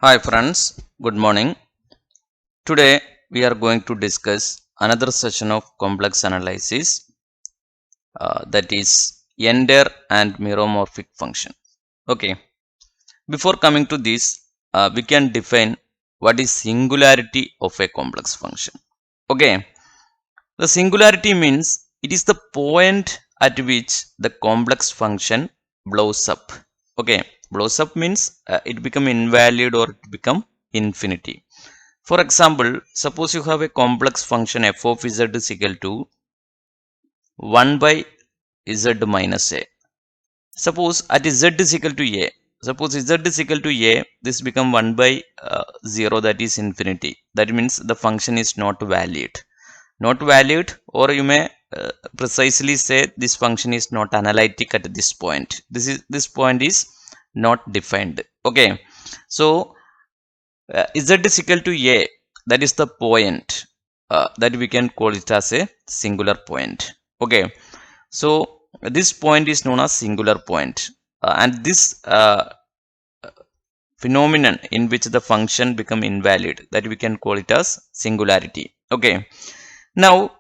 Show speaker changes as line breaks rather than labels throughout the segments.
Hi friends, good morning. Today we are going to discuss another session of complex analysis, that is entire and meromorphic function. Okay, before coming to this, we can define what is singularity of a complex function. Okay, the singularity means it is the point at which the complex function blows up. Okay, blows up means it become invalid or it become infinity. For example, suppose you have a complex function f of z is equal to 1 by z minus a. Suppose at z is equal to a. Suppose z is equal to a, this become 1 by 0, that is infinity. That means the function is not valid. Not valid, or you may precisely say this function is not analytic at this point. This point is not defined. Okay. So z is equal to a, that is the point that we can call it as a singular point. Okay, so this point is known as singular point, and this phenomenon in which the function become invalid, that we can call it as singularity. Okay, now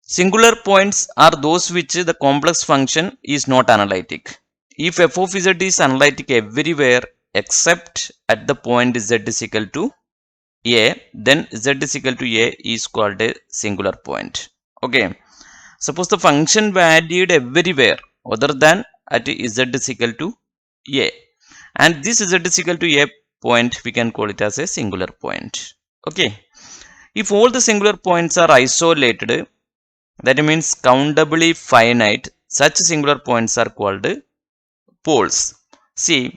singular points are those which the complex function is not analytic. If f of z is analytic everywhere except at the point z is equal to a, then z is equal to a is called a singular point. Okay, suppose the function valued everywhere other than at z is equal to a, and this z is equal to a point we can call it as a singular point. Okay, if all the singular points are isolated, that means countably finite, such singular points are called poles. See,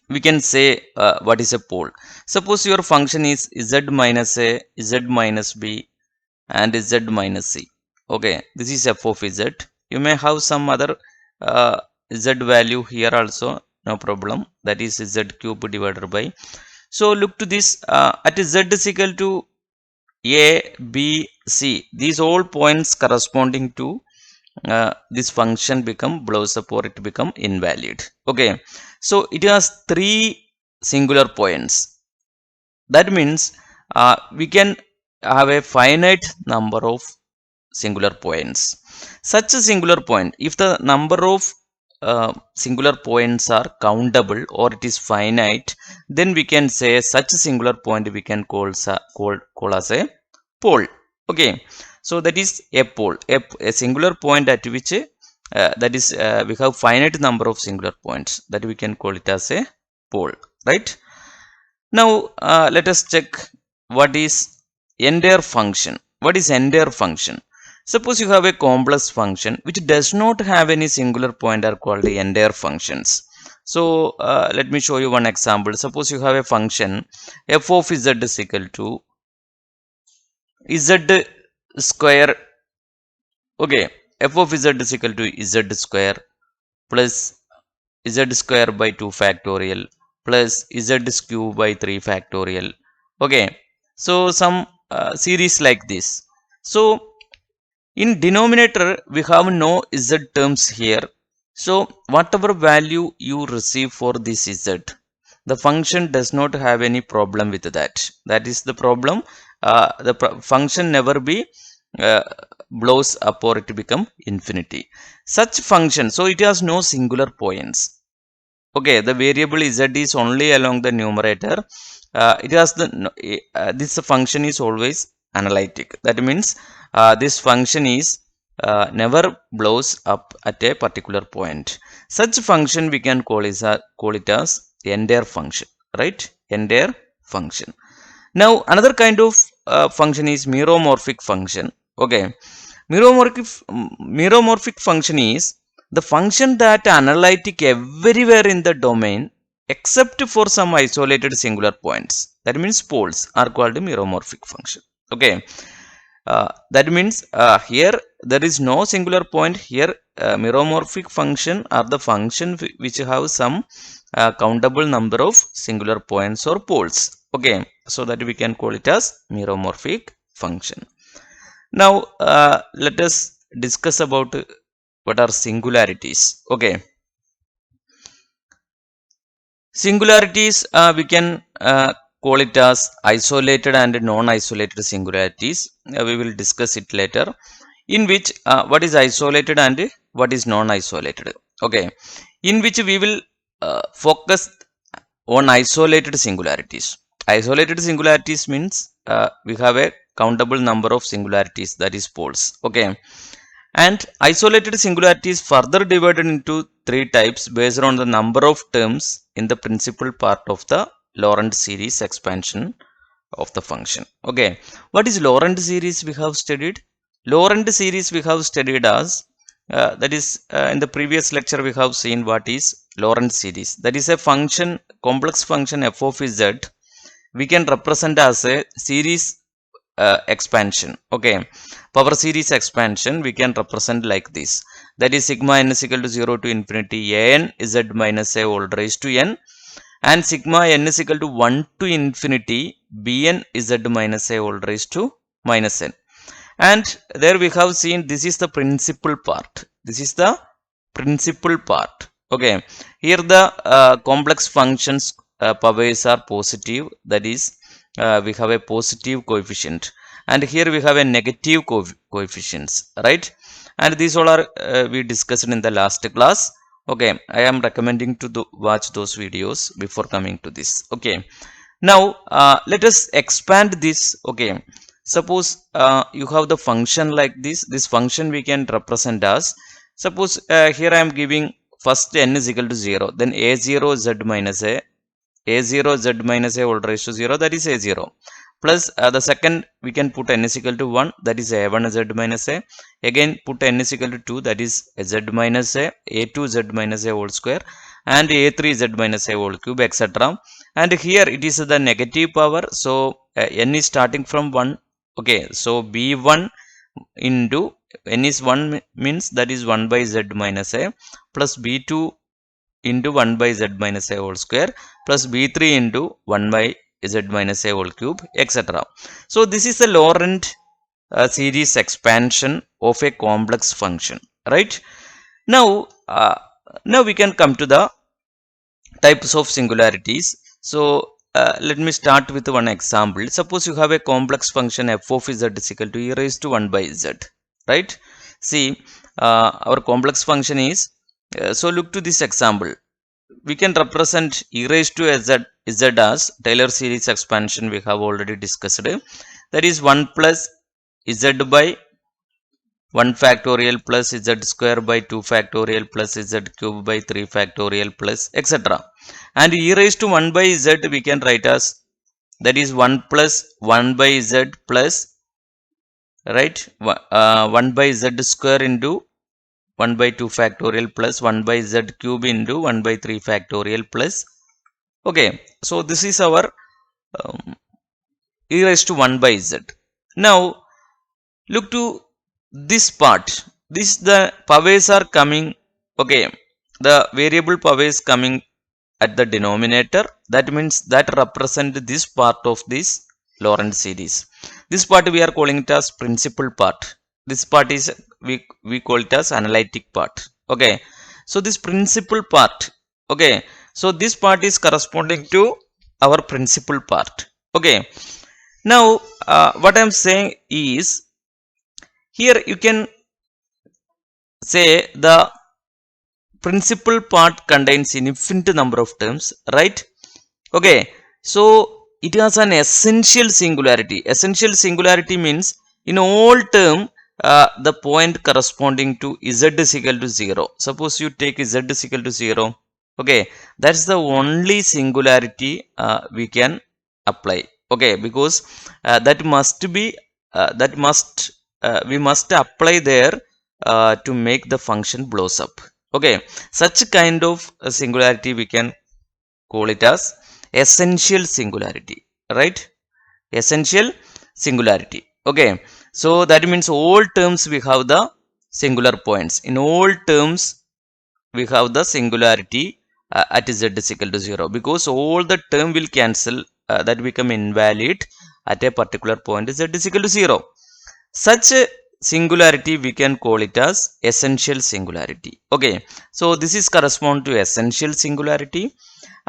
we can say what is a pole. Suppose your function is z minus a, z minus b, and z minus c. Okay, this is f of z. You may have some other z value here also, no problem. That is z cube divided by. So look to this, at z is equal to a, b, c. These all points corresponding to this function become blows up or it become invalid. Okay, so it has three singular points. That means we can have a finite number of singular points. Such a singular point, if the number of singular points are countable or it is finite, then we can say such a singular point we can call as a pole. Okay, so that is a pole, a singular point at which that is we have finite number of singular points, that we can call it as a pole, right? Now let us check what is entire function. What is entire function? Suppose you have a complex function which does not have any singular point are called the entire functions. So let me show you one example. Suppose you have a function f of z is equal to z square. Okay, f of z is equal to z square plus z square by 2 factorial plus z cube by 3 factorial. Okay, so some series like this. So in denominator we have no z terms here. So whatever value you receive for this z, the function does not have any problem with that. That is the problem. The function never be uh, blows up or it become infinity. Such function, so it has no singular points. Okay, the variable z is only along the numerator. It has the this function is always analytic. That means this function is never blows up at a particular point. Such function we can call it as entire function, right? Entire function. Now another kind of function is meromorphic function. Okay, meromorphic function is the function that analytic everywhere in the domain except for some isolated singular points. That means poles are called meromorphic function. Okay, that means here there is no singular point here. Meromorphic function are the function which have some countable number of singular points or poles. Okay, so that we can call it as meromorphic function. Now let us discuss about what are singularities. Okay, Singularities, we can call it as isolated and non-isolated singularities. We will discuss it later, in which what is isolated and what is non-isolated. Okay, in which we will focus on isolated singularities. Isolated singularities means we have a countable number of singularities, that is poles. Okay, and isolated singularity is further divided into three types based on the number of terms in the principal part of the Laurent series expansion of the function. Okay, what is Laurent series we have studied? Laurent series we have studied as that is in the previous lecture we have seen what is Laurent series. That is a function, complex function f of z we can represent as a series expansion. Okay, power series expansion we can represent like this. That is sigma n is equal to 0 to infinity an z minus a whole raised to n, and sigma n is equal to 1 to infinity bn z minus a whole raised to minus n. And there we have seen this is the principal part. This is the principal part. Okay, here the complex functions powers are positive. That is we have a positive coefficient, and here we have a negative coefficients, right? And these all are we discussed in the last class. Okay, I am recommending to watch those videos before coming to this. Okay, now let us expand this. Okay, suppose you have the function like this. This function we can represent as, suppose here I am giving first n is equal to 0, then a0 z minus a0 z minus a whole raised to 0, that is a0, plus the second we can put n is equal to 1, that is a1 z minus a, again put n is equal to 2, that is z minus a2 z minus a whole square, and a3 z minus a whole cube, etc. And here it is the negative power, so n is starting from 1. Okay, so b1 into n is 1 means that is 1 by z minus a, plus b2 into 1 by z minus a whole square, plus b3 into 1 by z minus a whole cube, etc. So this is the Laurent series expansion of a complex function, right? Now now we can come to the types of singularities. So let me start with one example. Suppose you have a complex function f of z is equal to e raised to 1 by z, right? See, our complex function is so look to this example. We can represent e raised to z as Taylor series expansion we have already discussed. That is 1 plus z by 1 factorial plus z square by 2 factorial plus z cube by 3 factorial plus etc. And e raised to 1 by z we can write as, that is 1 plus 1 by z plus, right, 1 by z square into 1 by 2 factorial plus 1 by z cube into 1 by 3 factorial plus. Okay, so this is our e raised to 1 by z. Now look to this part. This the powers are coming. Okay, the variable powers coming at the denominator. That means that represent this part of this Laurent series. This part we are calling it as principal part. This part is we call it as analytic part. Okay, so this principal part. Okay, so this part is corresponding to our principal part. Okay, now what I am saying is, here you can say the principal part contains an infinite number of terms, right? Okay, so it has an essential singularity. Essential singularity means in all term the point corresponding to z is equal to 0. Suppose you take z is equal to 0. Okay, that's the only singularity we can apply. Okay, because that must be we must apply there to make the function blows up. Okay, such kind of singularity we can call it as essential singularity, right? Essential singularity. Okay, so that means all terms we have the singular points. In all terms we have the singularity at z is equal to 0, because all the term will cancel, that become invalid at a particular point z is equal to 0. Such a singularity we can call it as essential singularity. Okay, so this is correspond to essential singularity.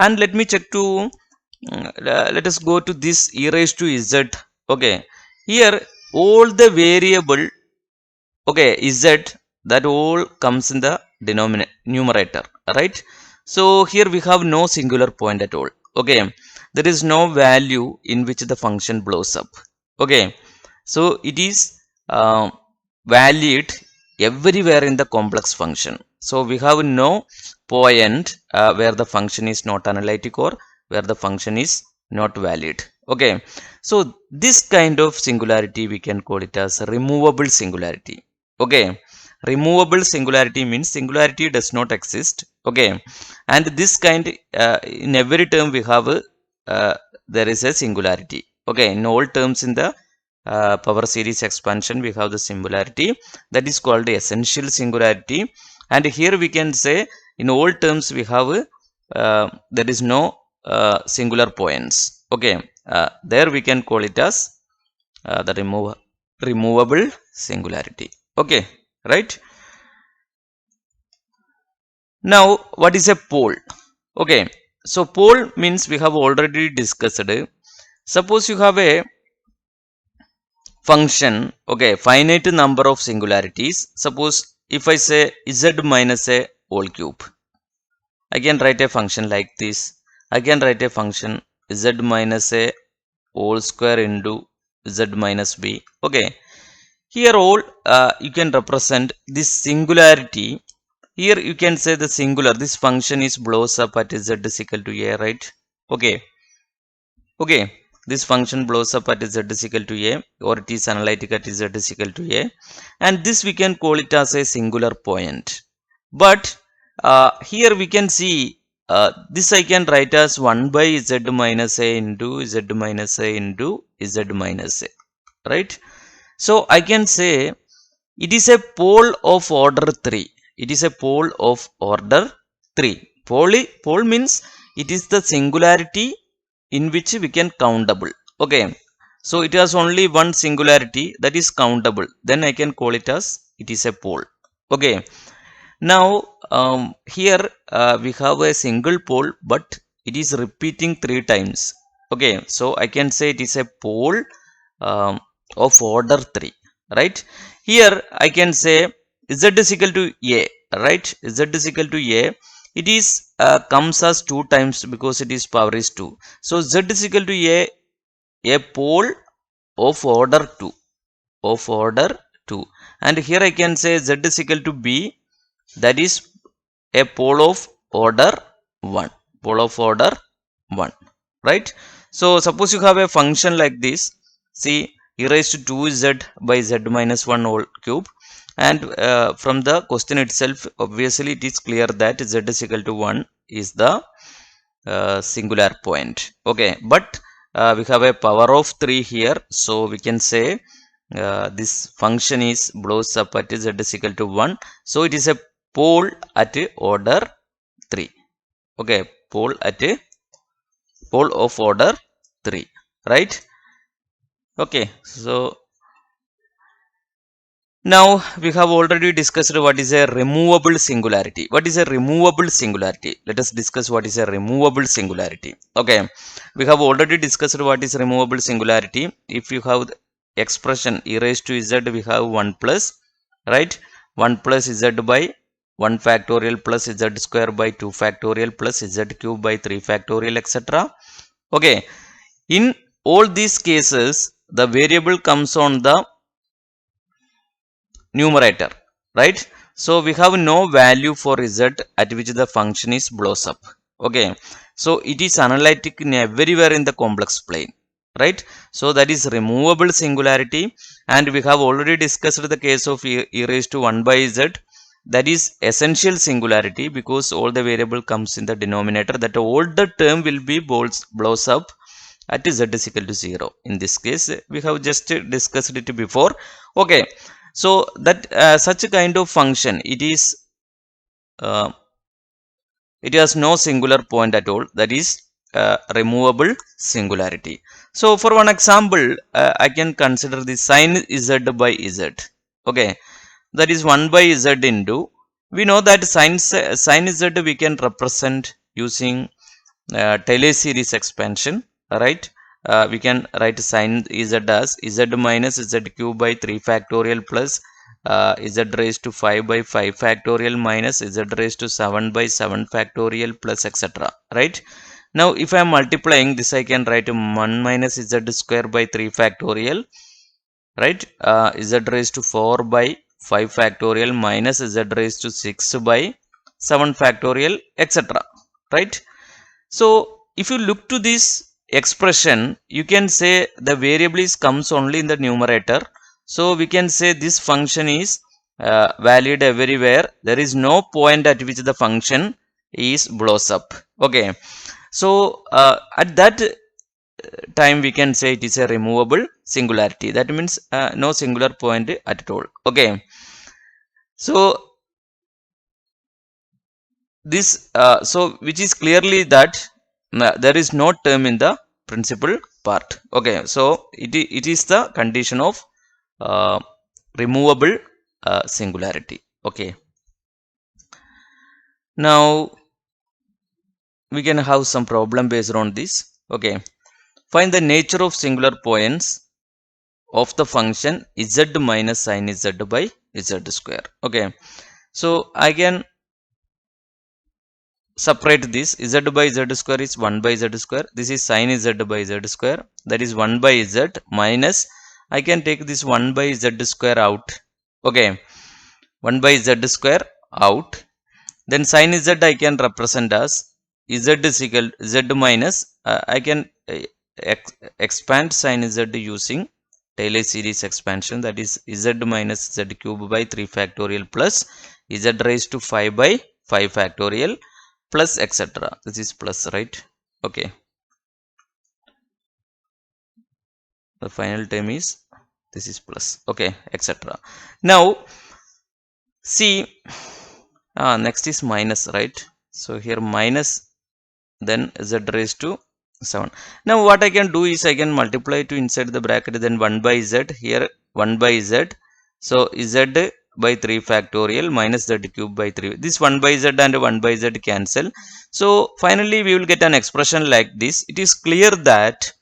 And let me check to let us go to this e raised to z. Okay, here all the variable, okay, z, that all comes in the numerator, right? So here we have no singular point at all. Okay, there is no value in which the function blows up. Okay, so it is valid everywhere in the complex function. So we have no point where the function is not analytic or where the function is not valid. Okay, so this kind of singularity we can call it as removable singularity. Okay, removable singularity means singularity does not exist. Okay, and this kind in every term we have there is a singularity. Okay, in all terms in the power series expansion we have the singularity that is called essential singularity. And here we can say in all terms we have there is no singular points. Okay, there we can call it as the removable singularity. Okay, right? Now what is a pole? Okay, so pole means we have already discussed. Suppose you have a function, okay, finite number of singularities. Suppose if I say z minus a whole cube, I can write a function like this. I can write a function z minus a whole square into z minus b. Okay, here all you can represent this singularity. Here you can say the singular, this function is blows up at z is equal to a, right? Okay, okay, this function blows up at z is equal to a, or it is analytic at z is equal to a, and this we can call it as a singular point. But here we can see this I can write as 1 by z minus a into z minus a into z minus a, right? So I can say it is a pole of order 3. It is a pole of order 3. Pole means it is the singularity in which we can countable. Okay, so it has only one singularity that is countable, then I can call it as it is a pole. Okay, now here we have a single pole but it is repeating 3 times. Okay, so I can say it is a pole of order 3, right? Here I can say z is equal to a, right? Z is equal to a, it is comes as 2 times because it is power is 2. So z is equal to a pole of order 2, of order 2. And here I can say z is equal to b, that is a pole of order 1, pole of order 1, right? So suppose you have a function like this, see e raised to 2z by z minus 1 whole cube, and from the question itself obviously it is clear that z is equal to 1 is the singular point. Okay, but we have a power of 3 here, so we can say this function is blows up at z is equal to 1, so it is a pole at order 3. Okay, pole of order 3, right? Okay, so now we have already discussed what is a removable singularity. What is a removable singularity? Let us discuss what is a removable singularity. Okay, we have already discussed what is removable singularity. If you have the expression e raised to z, we have 1 plus, right? 1 plus z by 1 factorial plus z square by 2 factorial plus z cube by 3 factorial, etc. Okay, in all these cases the variable comes on the numerator, right? So we have no value for z at which the function is blows up. Okay, so it is analytic in everywhere in the complex plane, right? So that is removable singularity. And we have already discussed the case of e raised to 1 by z, that is essential singularity, because all the variable comes in the denominator, that all the term will be blows up at z is equal to 0. In this case we have just discussed it before. Okay, so that such a kind of function, it has no singular point at all, that is removable singularity. So for one example I can consider the sin z by z. Okay, that is 1 by z into, we know that sin z we can represent using Taylor series expansion, right? We can write sin z as z minus z cube by 3 factorial plus z raised to 5 by 5 factorial minus z raised to 7 by 7 factorial plus etc. Right? Now if I am multiplying this, I can write 1 minus z square by 3 factorial, right? Z raised to 4 by 5 factorial minus z raised to 6 by 7 factorial etc. Right? So if you look to this expression, you can say the variable comes only in the numerator. So we can say this function is valid everywhere. There is no point at which the function is blows up. Okay. So at that time we can say it is a removable singularity. That means no singular point at all. Okay. So this so which is clearly that there is no term in the principal part. Okay, so it is the condition of removable singularity. Okay, now we can have some problem based on this. Okay, find the nature of singular points of the function z minus sin z by z square. Okay, so I can separate this. Z by z square is 1 by z square. This is sin z by z square, that is 1 by z minus, I can take this 1 by z square out. Okay, 1 by z square out. Then sin z I can represent as z is equal z minus, I can expand sin z using Taylor series expansion, that is z minus z cube by 3 factorial plus z raised to 5 by 5 factorial plus etc. This is plus, right? Okay, the final term is this is plus. Okay, etc. Now see, next is minus, right? So here minus, then z raised to 7. Now what I can do is I can multiply to inside the bracket, then 1 by z, here 1 by z, so z by 3 factorial minus z cube by 3. This 1 by z and 1 by z cancel. So finally we will get an expression like this. It is clear that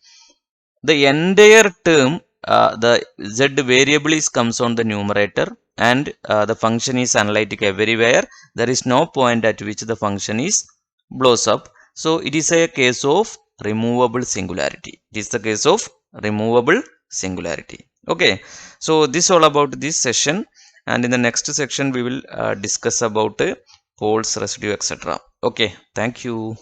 the entire term, the z variable comes on the numerator, and the function is analytic everywhere. There is no point at which the function is blows up. So it is a case of removable singularity. It is the case of removable singularity. Okay, so this all about this session, and in the next section we will discuss about poles, residue, etc. Okay, thank you.